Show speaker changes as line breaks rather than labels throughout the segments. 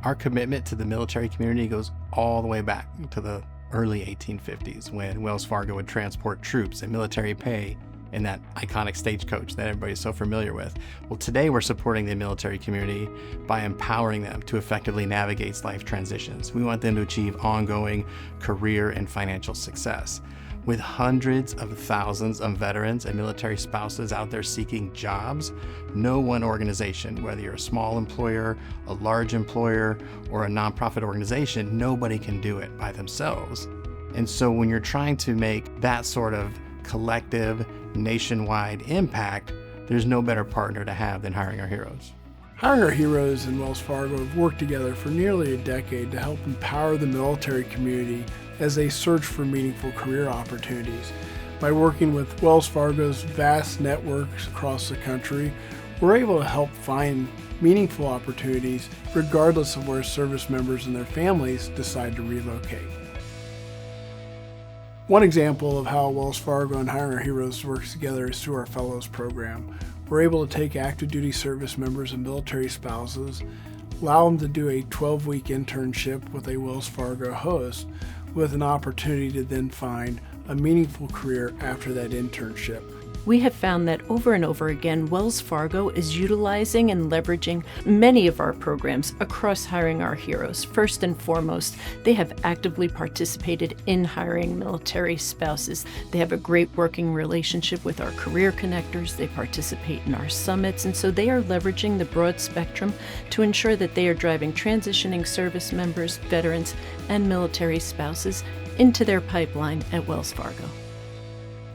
Our commitment to the military community goes all the way back to the early 1850s when Wells Fargo would transport troops and military pay in that iconic stagecoach that everybody's so familiar with. Well, today we're supporting the military community by empowering them to effectively navigate life transitions. We want them to achieve ongoing career and financial success. With hundreds of thousands of veterans and military spouses out there seeking jobs, no one organization, whether you're a small employer, a large employer, or a nonprofit organization, nobody can do it by themselves. And so when you're trying to make that sort of collective, nationwide impact, there's no better partner to have than Hiring Our Heroes.
Hiring Our Heroes and Wells Fargo have worked together for nearly a decade to help empower the military community as they search for meaningful career opportunities. By working with Wells Fargo's vast networks across the country, we're able to help find meaningful opportunities regardless of where service members and their families decide to relocate. One example of how Wells Fargo and Hiring Our Heroes works together is through our Fellows program. We're able to take active duty service members and military spouses, allow them to do a 12-week internship with a Wells Fargo host, with an opportunity to then find a meaningful career after that internship.
We have found that over and over again, Wells Fargo is utilizing and leveraging many of our programs across Hiring Our Heroes. First and foremost, they have actively participated in hiring military spouses. They have a great working relationship with our career connectors. They participate in our summits, and so they are leveraging the broad spectrum to ensure that they are driving transitioning service members, veterans, and military spouses into their pipeline at Wells Fargo.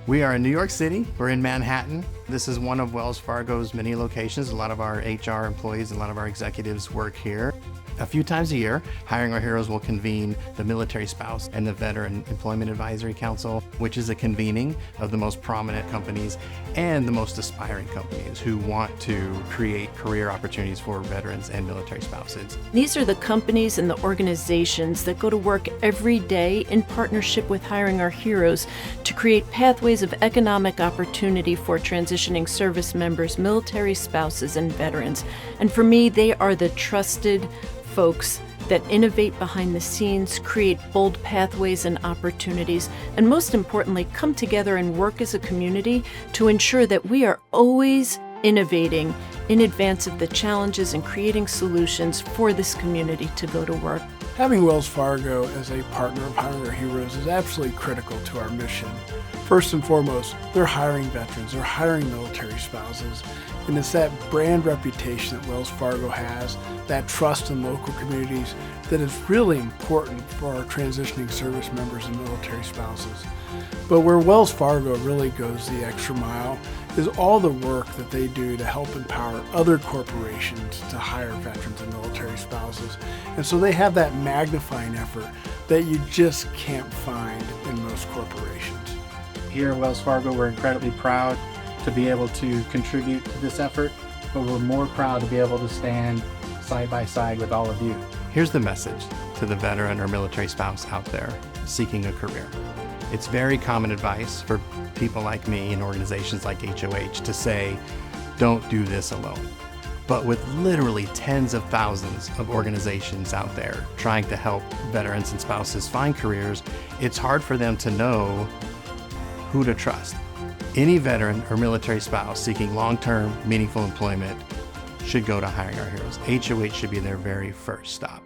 We are in New York City. We're in Manhattan. This is one of Wells Fargo's many locations. A lot of our HR employees, a lot of our executives work here. A few times a year, Hiring Our Heroes will convene the Military Spouse and the Veteran Employment Advisory Council, which is a convening of the most prominent companies and the most aspiring companies who want to create career opportunities for veterans and military spouses.
These are the companies and the organizations that go to work every day in partnership with Hiring Our Heroes to create pathways of economic opportunity for transitioning service members, military spouses, and veterans. And for me, they are the trusted folks that innovate behind the scenes, create bold pathways and opportunities, and most importantly, come together and work as a community to ensure that we are always innovating in advance of the challenges and creating solutions for this community to go to work.
Having Wells Fargo as a partner of Hiring Our Heroes is absolutely critical to our mission. First and foremost, they're hiring veterans, they're hiring military spouses, and it's that brand reputation that Wells Fargo has, that trust in local communities, that is really important for our transitioning service members and military spouses. But where Wells Fargo really goes the extra mile is all the work that they do to help empower other corporations to hire veterans and military spouses. And so they have that magnifying effort that you just can't find in most corporations.
Here at Wells Fargo, we're incredibly proud to be able to contribute to this effort, but we're more proud to be able to stand side by side with all of you.
Here's the message to the veteran or military spouse out there seeking a career. It's very common advice for people like me and organizations like HOH to say, don't do this alone. But with literally tens of thousands of organizations out there trying to help veterans and spouses find careers, it's hard for them to know who to trust. Any veteran or military spouse seeking long-term, meaningful employment should go to Hiring Our Heroes. HOH should be their very first stop.